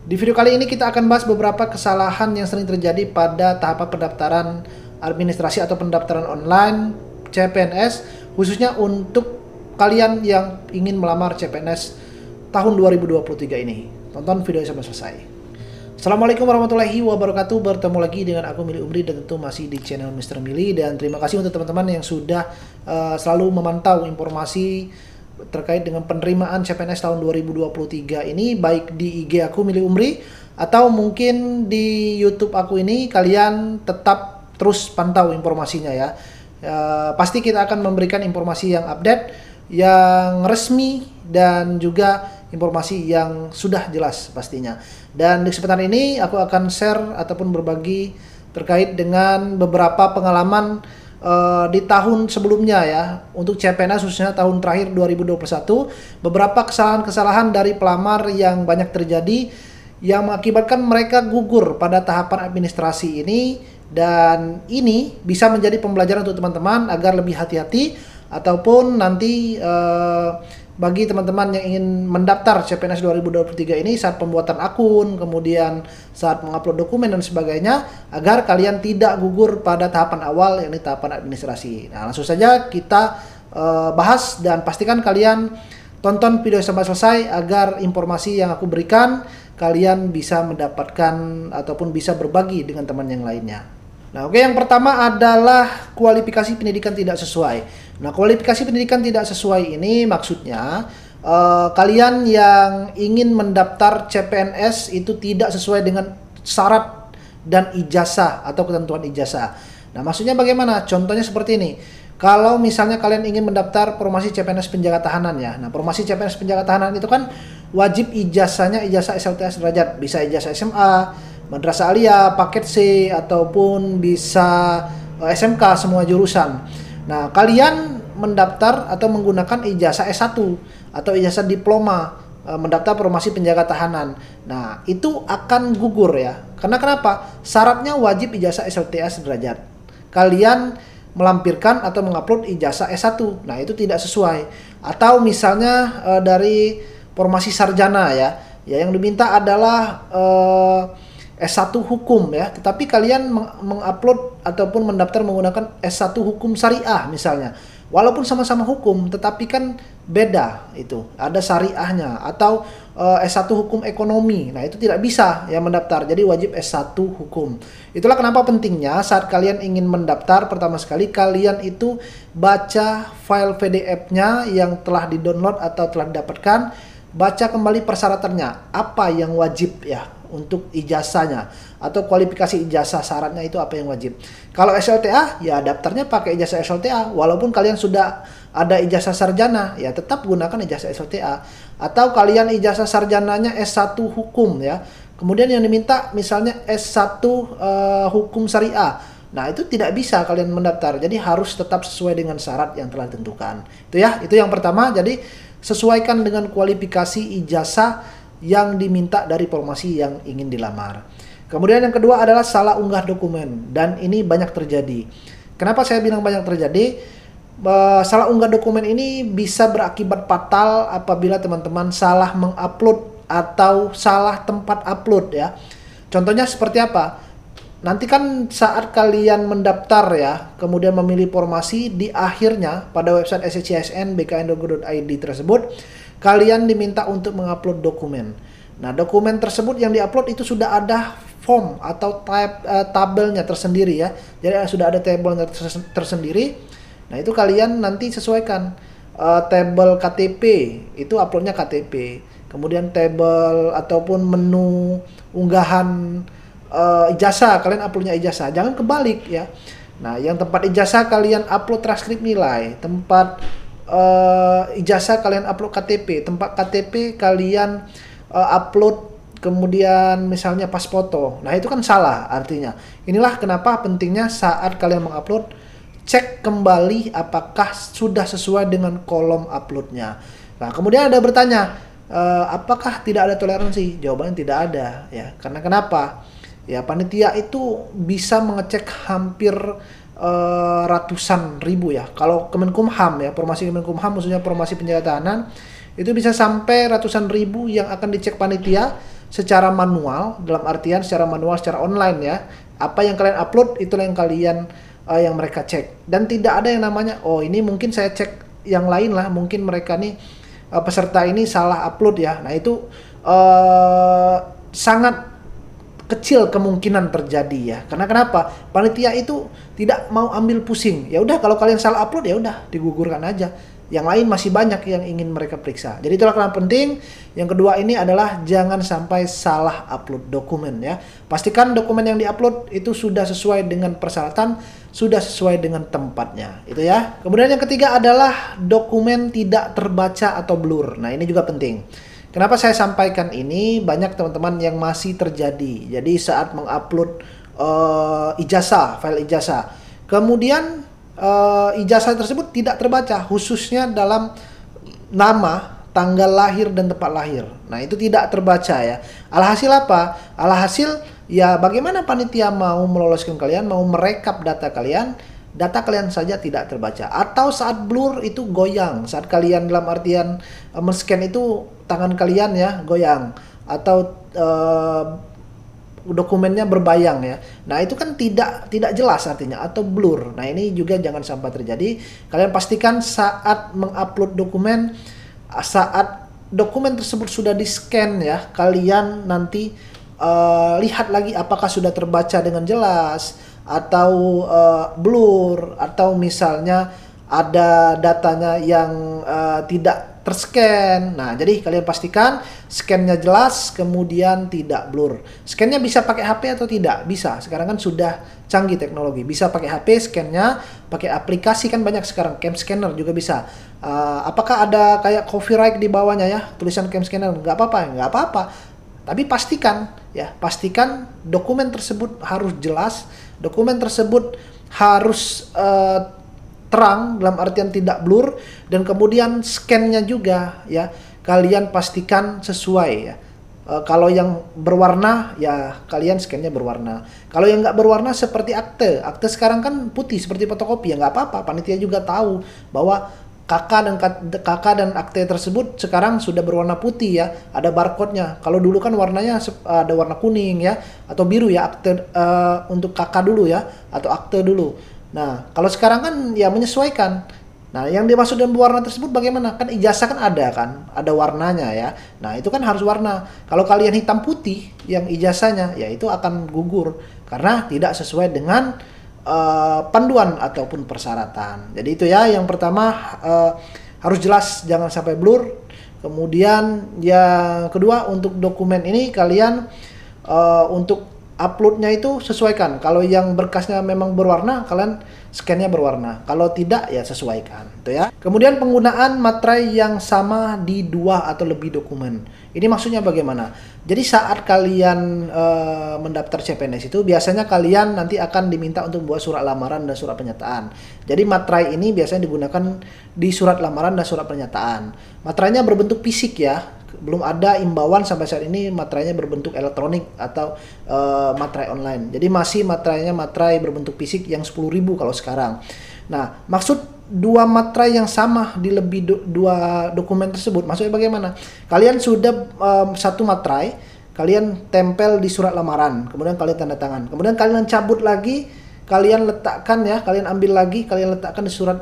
Di video kali ini kita akan bahas beberapa kesalahan yang sering terjadi pada tahapan pendaftaran administrasi atau pendaftaran online CPNS, khususnya untuk kalian yang ingin melamar CPNS tahun 2023 ini. Tonton video sampai selesai. Assalamualaikum warahmatullahi wabarakatuh. Bertemu lagi dengan aku Mili Umri dan tentu masih di channel Mr. Mili. Dan terima kasih untuk teman-teman yang sudah selalu memantau informasi terkait dengan penerimaan CPNS tahun 2023 ini, baik di IG aku Mili Umri atau mungkin di YouTube aku ini. Kalian tetap terus pantau informasinya ya. Pasti kita akan memberikan informasi yang update, yang resmi, dan juga informasi yang sudah jelas pastinya. Dan di kesempatan ini aku akan share ataupun berbagi terkait dengan beberapa pengalaman di tahun sebelumnya ya, untuk CPNS khususnya tahun terakhir 2021, beberapa kesalahan-kesalahan dari pelamar yang banyak terjadi yang mengakibatkan mereka gugur pada tahapan administrasi ini, dan ini bisa menjadi pembelajaran untuk teman-teman agar lebih hati-hati ataupun nanti bagi teman-teman yang ingin mendaftar CPNS 2023 ini saat pembuatan akun, kemudian saat mengupload dokumen dan sebagainya, agar kalian tidak gugur pada tahapan awal, yakni tahapan administrasi. Nah, langsung saja kita bahas, dan pastikan kalian tonton video sampai selesai agar informasi yang aku berikan kalian bisa mendapatkan ataupun bisa berbagi dengan teman yang lainnya. Nah, oke, yang pertama adalah kualifikasi pendidikan tidak sesuai. Nah, kualifikasi pendidikan tidak sesuai ini maksudnya kalian yang ingin mendaftar CPNS itu tidak sesuai dengan syarat dan ijazah atau ketentuan ijazah. Nah, maksudnya bagaimana? Contohnya seperti ini. Kalau misalnya kalian ingin mendaftar promosi CPNS penjaga tahanan ya. Nah, promosi CPNS penjaga tahanan itu kan wajib ijazahnya ijazah SLTA sederajat, bisa ijazah SMA, Madrasah Aliyah, paket C, ataupun bisa SMK semua jurusan. Nah, kalian mendaftar atau menggunakan ijazah S1 atau ijazah diploma mendaftar promosi penjaga tahanan. Nah, itu akan gugur ya. Karena kenapa? Syaratnya wajib ijazah SLTA sederajat. Kalian melampirkan atau mengupload ijazah S1. Nah, itu tidak sesuai. Atau misalnya dari formasi sarjana ya. Ya, yang diminta adalah S1 hukum ya, tetapi kalian mengupload ataupun mendaftar menggunakan S1 hukum syariah misalnya. Walaupun sama-sama hukum, tetapi kan beda itu. Ada syariahnya, atau S1 hukum ekonomi. Nah, itu tidak bisa ya mendaftar. Jadi wajib S1 hukum. Itulah kenapa pentingnya saat kalian ingin mendaftar, pertama sekali kalian itu baca file PDF-nya yang telah di-download atau telah didapatkan. Baca kembali persyaratannya, apa yang wajib ya untuk ijazahnya, atau kualifikasi ijazah, syaratnya itu apa yang wajib. Kalau SLTA ya daftarnya pakai ijazah SLTA, walaupun kalian sudah ada ijazah sarjana ya tetap gunakan ijazah SLTA. Atau kalian ijazah sarjananya S1 hukum ya, kemudian yang diminta misalnya S1 hukum syariah. Nah, itu tidak bisa kalian mendaftar. Jadi harus tetap sesuai dengan syarat yang telah ditentukan. Itu ya, itu yang pertama. Jadi sesuaikan dengan kualifikasi ijazah yang diminta dari formasi yang ingin dilamar. Kemudian yang kedua adalah salah unggah dokumen, dan ini banyak terjadi. Kenapa saya bilang banyak terjadi? Salah unggah dokumen ini bisa berakibat fatal apabila teman-teman salah mengupload atau salah tempat upload ya. Contohnya seperti apa? Nanti kan saat kalian mendaftar ya, kemudian memilih formasi, di akhirnya pada website SCCSN bkn.go.id tersebut kalian diminta untuk mengupload dokumen. Nah, dokumen tersebut yang diupload itu sudah ada form atau tabelnya tersendiri ya. Jadi sudah ada tabelnya tersendiri. Nah, itu kalian nanti sesuaikan. Tabel KTP itu uploadnya KTP. Kemudian tabel ataupun menu unggahan ijazah, kalian uploadnya ijazah. Jangan kebalik ya. Nah, yang tempat ijazah kalian upload transkrip nilai, tempat ijazah kalian upload KTP, tempat KTP kalian upload kemudian misalnya pas foto. Nah, itu kan salah artinya. Inilah kenapa pentingnya saat kalian mengupload, cek kembali apakah sudah sesuai dengan kolom uploadnya. Nah, kemudian ada bertanya, apakah tidak ada toleransi? Jawabannya tidak ada ya. Karena kenapa? Ya, panitia itu bisa mengecek hampir ratusan ribu ya. Kalau Kemenkumham ya, formasi Kemenkumham maksudnya formasi penjaga tahanan, itu bisa sampai ratusan ribu yang akan dicek panitia secara manual, dalam artian secara manual, secara online ya. Apa yang kalian upload itulah yang kalian yang mereka cek, dan tidak ada yang namanya oh ini mungkin saya cek yang lain lah, mungkin mereka nih peserta ini salah upload ya. Nah itu sangat kecil kemungkinan terjadi ya. Karena kenapa? Panitia itu tidak mau ambil pusing. Ya udah kalau kalian salah upload ya udah digugurkan aja. Yang lain masih banyak yang ingin mereka periksa. Jadi itulah kenapa penting. Yang kedua ini adalah jangan sampai salah upload dokumen ya. Pastikan dokumen yang diupload itu sudah sesuai dengan persyaratan, sudah sesuai dengan tempatnya. Itu ya. Kemudian yang ketiga adalah dokumen tidak terbaca atau blur. Nah, ini juga penting. Kenapa saya sampaikan ini? Banyak teman-teman yang masih terjadi. Jadi saat mengupload ijazah, file ijazah, kemudian ijazah tersebut tidak terbaca, khususnya dalam nama, tanggal lahir dan tempat lahir. Nah itu tidak terbaca ya. Alhasil apa? Alhasil ya bagaimana panitia mau meloloskan kalian, mau merekap data kalian saja tidak terbaca. Atau saat blur itu goyang, saat kalian dalam artian men-scan itu tangan kalian ya goyang, atau dokumennya berbayang ya. Nah, itu kan tidak jelas artinya, atau blur. Nah, ini juga jangan sampai terjadi. Kalian pastikan saat mengupload dokumen, saat dokumen tersebut sudah di-scan ya, kalian nanti lihat lagi apakah sudah terbaca dengan jelas atau blur, atau misalnya ada datanya yang tidak terscan. Nah, jadi kalian pastikan scan-nya jelas, kemudian tidak blur. Scan-nya bisa pakai HP atau tidak? Bisa. Sekarang kan sudah canggih teknologi. Bisa pakai HP scan-nya, pakai aplikasi kan banyak sekarang. Cam scanner juga bisa. Apakah ada kayak copyright di bawahnya ya? Tulisan cam scanner? Nggak apa-apa, nggak apa-apa. Tapi pastikan ya, pastikan dokumen tersebut harus jelas, dokumen tersebut harus terang dalam artian tidak blur, dan kemudian scan-nya juga ya kalian pastikan sesuai ya. Kalau yang berwarna ya kalian scan-nya berwarna. Kalau yang nggak berwarna seperti akte sekarang kan putih seperti fotokopi ya nggak apa-apa. Panitia juga tahu bahwa KK dan akte tersebut sekarang sudah berwarna putih ya, ada barcode-nya. Kalau dulu kan warnanya ada warna kuning ya atau biru ya, akte untuk KK dulu ya atau akte dulu. Nah, kalau sekarang kan ya menyesuaikan. Nah, yang dimaksud dengan berwarna tersebut bagaimana? Kan ijazah kan ada warnanya ya. Nah, itu kan harus warna. Kalau kalian hitam putih yang ijazahnya, ya itu akan gugur karena tidak sesuai dengan panduan ataupun persyaratan. Jadi itu ya, yang pertama harus jelas, jangan sampai blur. Kemudian yang kedua, untuk dokumen ini kalian untuk uploadnya itu sesuaikan. Kalau yang berkasnya memang berwarna, kalian scan-nya berwarna. Kalau tidak ya sesuaikan, itu ya. Kemudian penggunaan materai yang sama di 2 atau lebih dokumen. Ini maksudnya bagaimana? Jadi saat kalian mendaftar CPNS itu biasanya kalian nanti akan diminta untuk buat surat lamaran dan surat pernyataan. Jadi materai ini biasanya digunakan di surat lamaran dan surat pernyataan. Materainya berbentuk fisik ya. Belum ada imbauan sampai saat ini materainya berbentuk elektronik atau materai online. Jadi masih materainya materai berbentuk fisik yang 10.000 kalau sekarang. Nah, maksud 2 materai yang sama di lebih 2 dokumen tersebut, maksudnya bagaimana? Kalian sudah 1 materai, kalian tempel di surat lamaran, kemudian kalian tanda tangan, kemudian kalian cabut lagi, kalian letakkan ya, kalian ambil lagi, kalian letakkan di surat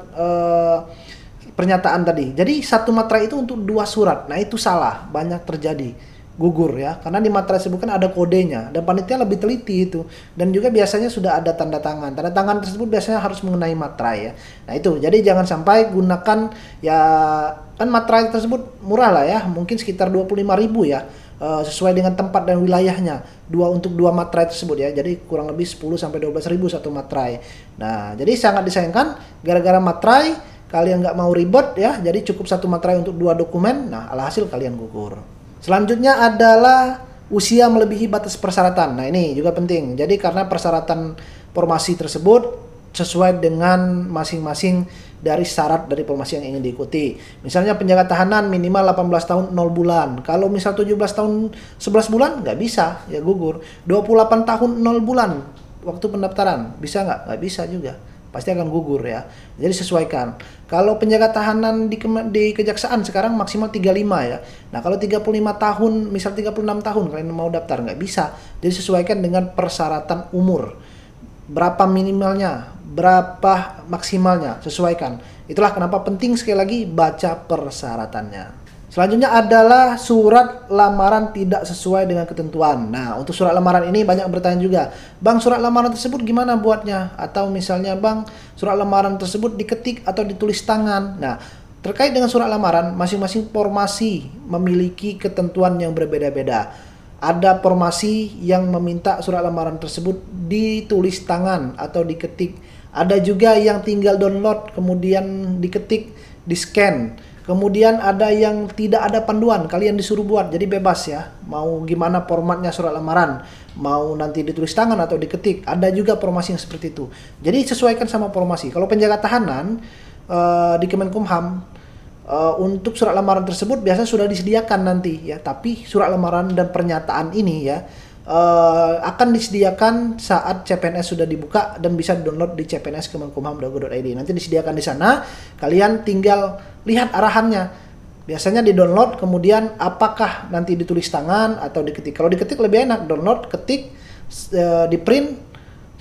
pernyataan tadi. Jadi 1 materai itu untuk 2 surat. Nah, itu salah, banyak terjadi gugur ya, karena di materai tersebut kan ada kodenya dan panitia lebih teliti itu, dan juga biasanya sudah ada tanda tangan tersebut biasanya harus mengenai materai ya. Nah itu, jadi jangan sampai gunakan ya, kan materai tersebut murah lah ya, mungkin sekitar 25.000 ya, sesuai dengan tempat dan wilayahnya, untuk 2 materai tersebut ya, jadi kurang lebih 10 sampai 12.000 1 materai. Nah jadi sangat disayangkan gara-gara materai kalian nggak mau ribet ya, jadi cukup 1 materai untuk 2 dokumen. Nah alhasil kalian gugur. Selanjutnya adalah usia melebihi batas persyaratan. Nah ini juga penting. Jadi karena persyaratan formasi tersebut sesuai dengan masing-masing dari syarat dari formasi yang ingin diikuti. Misalnya penjaga tahanan minimal 18 tahun 0 bulan. Kalau misal 17 tahun 11 bulan nggak bisa, ya gugur. 28 tahun 0 bulan waktu pendaftaran. Bisa nggak? Nggak bisa juga. pasti akan gugur ya. Jadi sesuaikan. Kalau penjaga tahanan di kejaksaan sekarang maksimal 35 ya. Nah kalau 35 tahun, misal 36 tahun kalian mau daftar, nggak bisa. Jadi sesuaikan dengan persyaratan umur. Berapa minimalnya, berapa maksimalnya, sesuaikan. Itulah kenapa penting sekali lagi baca persyaratannya. Selanjutnya adalah surat lamaran tidak sesuai dengan ketentuan. Nah, untuk surat lamaran ini banyak bertanya juga. Bang, surat lamaran tersebut gimana buatnya? Atau misalnya, Bang, surat lamaran tersebut diketik atau ditulis tangan. Nah, terkait dengan surat lamaran, masing-masing formasi memiliki ketentuan yang berbeda-beda. Ada formasi yang meminta surat lamaran tersebut ditulis tangan atau diketik. Ada juga yang tinggal download, kemudian diketik, di-scan. Kemudian ada yang tidak ada panduan, kalian disuruh buat, jadi bebas ya. Mau gimana formatnya surat lamaran, mau nanti ditulis tangan atau diketik, ada juga formasi yang seperti itu. Jadi sesuaikan sama formasi. Kalau penjaga tahanan di Kemenkumham, untuk surat lamaran tersebut biasa sudah disediakan nanti ya. Tapi surat lamaran dan pernyataan ini ya akan disediakan saat CPNS sudah dibuka dan bisa download di CPNS kemenkumham.go.id. Nanti disediakan di sana, kalian tinggal lihat arahannya. Biasanya di-download, kemudian apakah nanti ditulis tangan atau diketik. Kalau diketik lebih enak, download, ketik, di-print,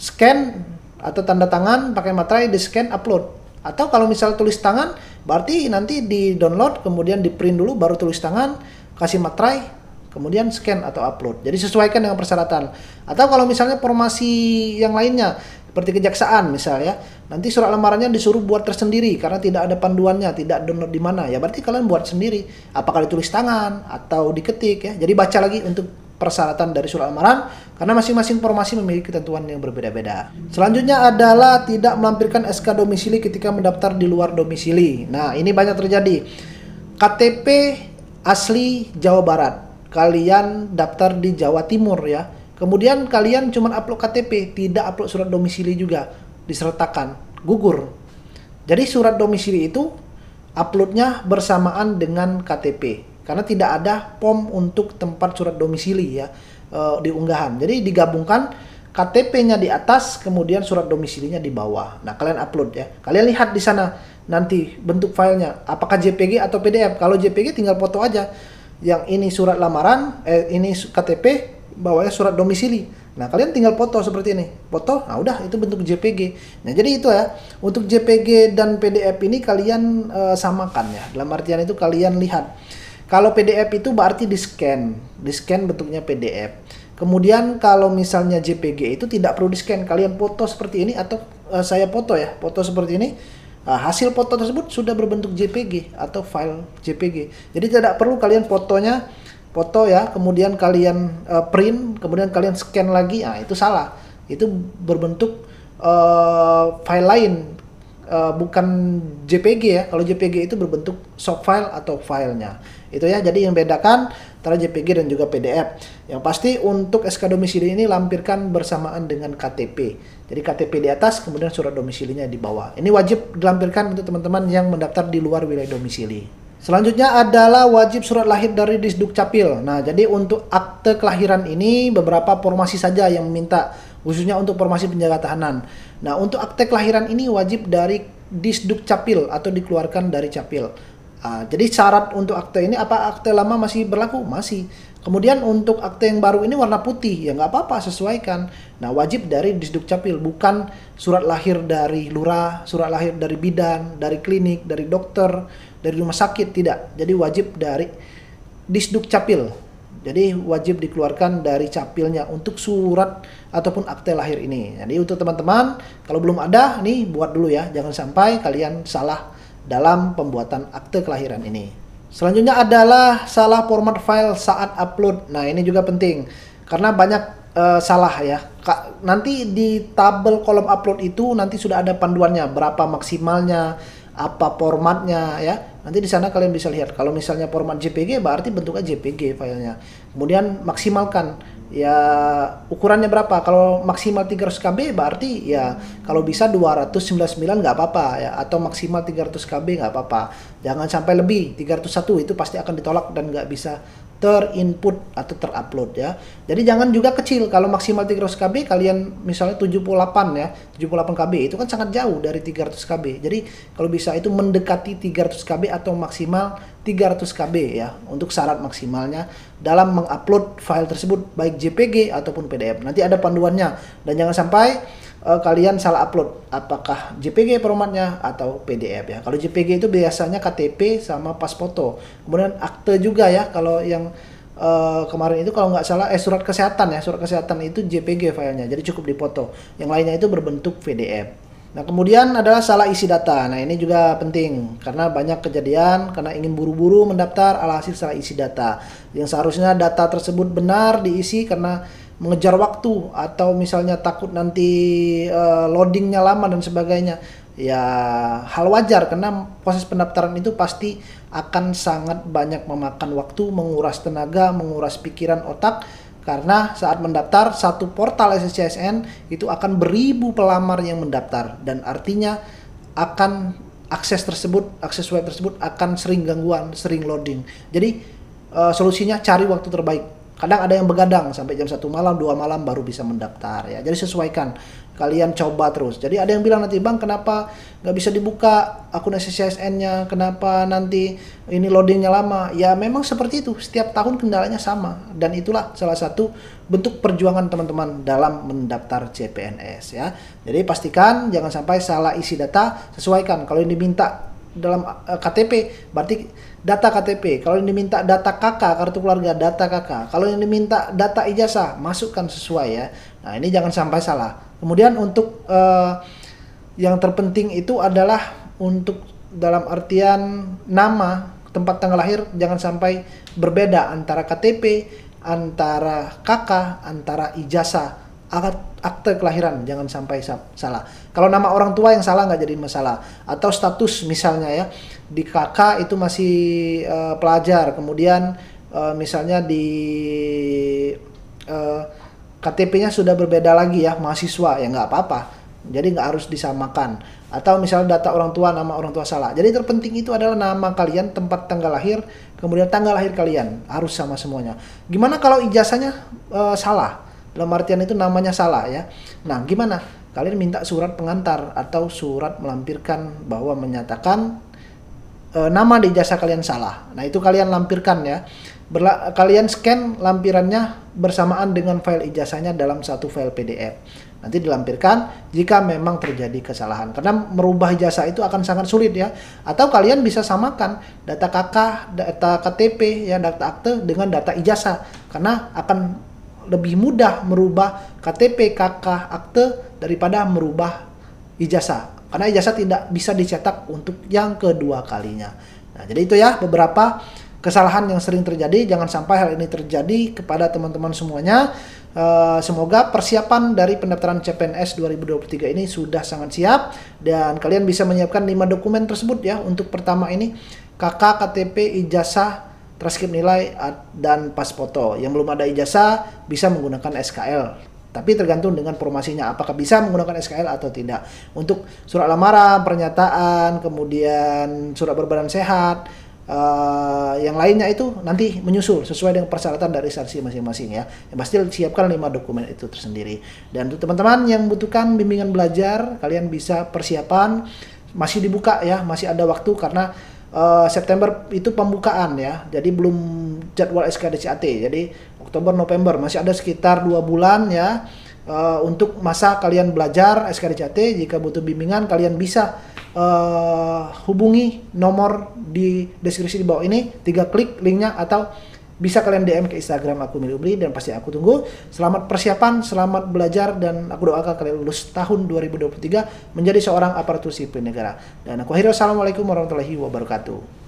scan atau tanda tangan pakai materai, di-scan, upload. Atau kalau misal tulis tangan, berarti nanti di-download, kemudian di-print dulu, baru tulis tangan, kasih materai, kemudian scan atau upload. Jadi sesuaikan dengan persyaratan. Atau kalau misalnya formasi yang lainnya, seperti kejaksaan misalnya, nanti surat lamarannya disuruh buat tersendiri karena tidak ada panduannya, tidak download di mana. Ya berarti kalian buat sendiri. Apakah ditulis tangan atau diketik ya. Jadi baca lagi untuk persyaratan dari surat lamaran karena masing-masing formasi memiliki ketentuan yang berbeda-beda. Selanjutnya adalah tidak melampirkan SK domisili ketika mendaftar di luar domisili. Nah, ini banyak terjadi. KTP asli Jawa Barat, kalian daftar di Jawa Timur ya. Kemudian kalian cuma upload KTP, tidak upload surat domisili juga, disertakan, gugur. Jadi surat domisili itu uploadnya bersamaan dengan KTP, karena tidak ada form untuk tempat surat domisili ya di unggahan. Jadi digabungkan KTP-nya di atas, kemudian surat domisilinya di bawah. Nah kalian upload ya, kalian lihat di sana nanti bentuk filenya, apakah JPG atau PDF. Kalau JPG tinggal foto aja. Yang ini surat lamaran, ini KTP, bawahnya surat domisili. Nah, kalian tinggal foto seperti ini. Foto, nah udah itu bentuk JPG. Nah, jadi itu ya. Untuk JPG dan PDF ini kalian samakan ya. Dalam artian itu kalian lihat. Kalau PDF itu berarti di-scan. Di-scan bentuknya PDF. Kemudian kalau misalnya JPG itu tidak perlu di-scan. Kalian foto seperti ini atau saya foto ya. Foto seperti ini. Nah, hasil foto tersebut sudah berbentuk JPG atau file JPG. Jadi tidak perlu kalian fotonya foto ya, kemudian kalian print, kemudian kalian scan lagi. Nah, itu salah. Itu berbentuk file lain, bukan JPG ya. Kalau JPG itu berbentuk soft file atau filenya. Itu ya. Jadi yang bedakan antara JPG dan juga PDF. Yang pasti untuk SK domisili ini lampirkan bersamaan dengan KTP. Jadi KTP di atas, kemudian surat domisilinya di bawah. Ini wajib dilampirkan untuk teman-teman yang mendaftar di luar wilayah domisili. Selanjutnya adalah wajib surat lahir dari Disduk Capil. Nah, jadi untuk akte kelahiran ini beberapa formasi saja yang meminta, khususnya untuk formasi penjaga tahanan. Nah, untuk akte kelahiran ini wajib dari Disduk Capil atau dikeluarkan dari Capil. Jadi syarat untuk akte ini, apa akte lama masih berlaku? Masih. Kemudian untuk akte yang baru ini warna putih, ya nggak apa-apa, sesuaikan. Nah, wajib dari Disduk Capil, bukan surat lahir dari lurah, surat lahir dari bidan, dari klinik, dari dokter, dari rumah sakit, tidak. Jadi wajib dari Disduk Capil. Jadi wajib dikeluarkan dari capilnya untuk surat ataupun akte lahir ini. Jadi untuk teman-teman, kalau belum ada, nih buat dulu ya. Jangan sampai kalian salah dalam pembuatan akte kelahiran ini. Selanjutnya adalah salah format file saat upload. Nah, ini juga penting karena banyak salah ya. Nanti di tabel kolom upload itu nanti sudah ada panduannya, berapa maksimalnya, apa formatnya ya. Nanti di sana kalian bisa lihat. Kalau misalnya format JPG berarti bentuknya JPG filenya. Kemudian maksimalkan ya ukurannya berapa. Kalau maksimal 300 KB berarti ya kalau bisa 299 nggak apa-apa ya, atau maksimal 300 KB nggak apa-apa. Jangan sampai lebih 301, itu pasti akan ditolak dan nggak bisa terinput atau terupload ya. Jadi jangan juga kecil. Kalau maksimal 300 KB kalian misalnya 78 ya, 78 KB itu kan sangat jauh dari 300 KB. Jadi kalau bisa itu mendekati 300 KB atau maksimal 300 KB ya untuk syarat maksimalnya dalam mengupload file tersebut baik JPG ataupun PDF. Nanti ada panduannya dan jangan sampai kalian salah upload apakah JPG formatnya atau PDF ya. Kalau JPG itu biasanya KTP sama pas foto. Kemudian akte juga ya. Kalau yang kemarin itu kalau nggak salah surat kesehatan ya. Surat kesehatan itu JPG filenya. Jadi cukup dipoto. Yang lainnya itu berbentuk PDF. Nah, kemudian adalah salah isi data. Nah, ini juga penting karena banyak kejadian karena ingin buru-buru mendaftar alhasil salah isi data. Yang seharusnya data tersebut benar diisi karena mengejar waktu atau misalnya takut nanti loadingnya lama dan sebagainya. Ya hal wajar karena proses pendaftaran itu pasti akan sangat banyak memakan waktu, menguras tenaga, menguras pikiran otak. Karena saat mendaftar satu portal SSCSN itu akan beribu pelamar yang mendaftar dan artinya akan akses web tersebut akan sering gangguan, sering loading. Jadi solusinya cari waktu terbaik. Kadang ada yang begadang sampai jam 1 malam, 2 malam baru bisa mendaftar ya. Jadi sesuaikan, kalian coba terus. Jadi ada yang bilang nanti, Bang kenapa nggak bisa dibuka akun SSCSN-nya, kenapa nanti ini loadingnya lama. Ya memang seperti itu, setiap tahun kendalanya sama. Dan itulah salah satu bentuk perjuangan teman-teman dalam mendaftar CPNS ya. Jadi pastikan jangan sampai salah isi data, sesuaikan. Kalau yang diminta dalam KTP berarti data KTP, kalau yang diminta data KK kartu keluarga data KK, kalau yang diminta data ijazah masukkan sesuai ya. Nah ini jangan sampai salah. Kemudian untuk yang terpenting itu adalah untuk dalam artian nama, tempat tanggal lahir jangan sampai berbeda antara KTP, antara KK, antara ijazah, akte kelahiran jangan sampai salah. Kalau nama orang tua yang salah nggak jadi masalah. Atau status misalnya ya di KK itu masih pelajar, kemudian misalnya di KTP-nya sudah berbeda lagi ya mahasiswa ya nggak apa-apa. Jadi nggak harus disamakan. Atau misalnya data orang tua, nama orang tua salah. Jadi terpenting itu adalah nama kalian, tempat tanggal lahir, kemudian tanggal lahir kalian harus sama semuanya. Gimana kalau ijazahnya salah? Dalam artian itu namanya salah ya. Nah gimana? Kalian minta surat pengantar atau surat melampirkan bahwa menyatakan nama di ijazah kalian salah. Nah itu kalian lampirkan ya. Kalian scan lampirannya bersamaan dengan file ijazahnya dalam satu file PDF. Nanti dilampirkan jika memang terjadi kesalahan. Karena merubah ijazah itu akan sangat sulit ya. Atau kalian bisa samakan data KK, data KTP, ya, data akte dengan data ijazah. Karena akan lebih mudah merubah KTP, KK, akte daripada merubah ijazah. Karena ijazah tidak bisa dicetak untuk yang kedua kalinya. Nah, jadi itu ya beberapa kesalahan yang sering terjadi. Jangan sampai hal ini terjadi kepada teman-teman semuanya. Semoga persiapan dari pendaftaran CPNS 2023 ini sudah sangat siap. Dan kalian bisa menyiapkan 5 dokumen tersebut ya. Untuk pertama ini KK, KTP, ijazah, transkrip nilai, dan pas foto. Yang belum ada ijazah bisa menggunakan SKL. Tapi tergantung dengan formasinya, apakah bisa menggunakan SKL atau tidak. Untuk surat lamaran, pernyataan, kemudian surat berbadan sehat, yang lainnya itu nanti menyusul sesuai dengan persyaratan dari instansi masing-masing ya. Yang pasti siapkan 5 dokumen itu tersendiri. Dan untuk teman-teman yang membutuhkan bimbingan belajar, kalian bisa persiapan, masih dibuka ya, masih ada waktu karena September itu pembukaan ya, jadi belum jadwal SKDCAT. Jadi Oktober, November masih ada sekitar 2 bulan ya untuk masa kalian belajar SKDCAT. Jika butuh bimbingan kalian bisa hubungi nomor di deskripsi di bawah ini, 3 klik linknya, atau bisa kalian DM ke Instagram aku Milik Ubli dan pasti aku tunggu. Selamat persiapan, selamat belajar, dan aku doakan kalian lulus tahun 2023 menjadi seorang aparatur sipil negara. Dan aku akhiri, wassalamualaikum warahmatullahi wabarakatuh.